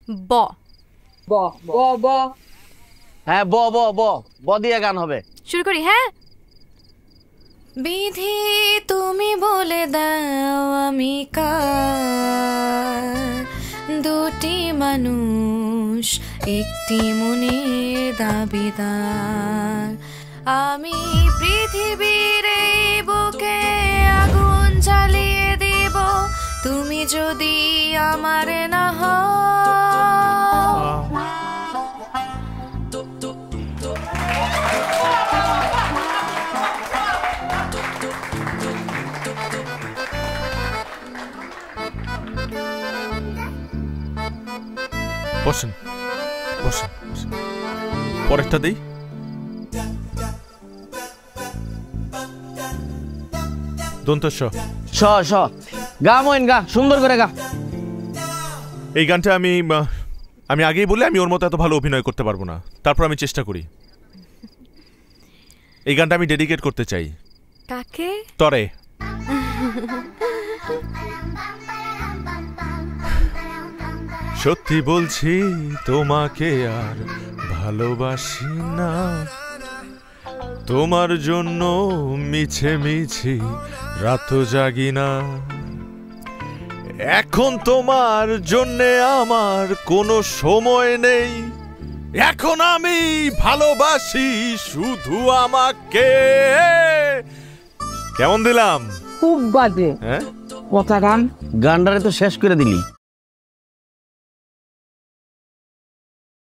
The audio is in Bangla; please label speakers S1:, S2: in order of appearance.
S1: ব
S2: ব ব ব
S3: হ্যাঁ ব ব ব ব দিয়ে গান হবে।
S1: শুরু করি। হ্যাঁ, বিধি তুমি বলে দাও আমি কার, দুটি মানুষ একটি মনের দাবিদার। আমি পৃথিবীর এই বুকে আগুন জ্বালিয়ে দেব, তুমি যদি আমার না হও।
S4: বসেন বসেন, পরেরটা দেই। দন্ত স
S3: স স গা মইন গা, সুন্দর করে গা।
S4: এই গানটা আমি আগেই বলে আমি ওর মতো এত ভালো অভিনয় করতে পারবো না, তারপর আমি চেষ্টা করি। এই গানটা আমি ডেডিকেট করতে চাই।
S1: কাকে?
S4: তরে। সত্যি বলছি তোমাকে আর ভালোবাসি না, তোমার জন্য মিছে মিছি রাত জাগি না। এখন তোমার জন্যে আমার কোনো সময় নেই, এখন আমি ভালোবাসি শুধু আমাকে। কেমন দিলাম?
S2: খুব বাজে।
S4: হ্যাঁ,
S2: কথা গান
S3: গানটারে তো শেষ করে দিলি।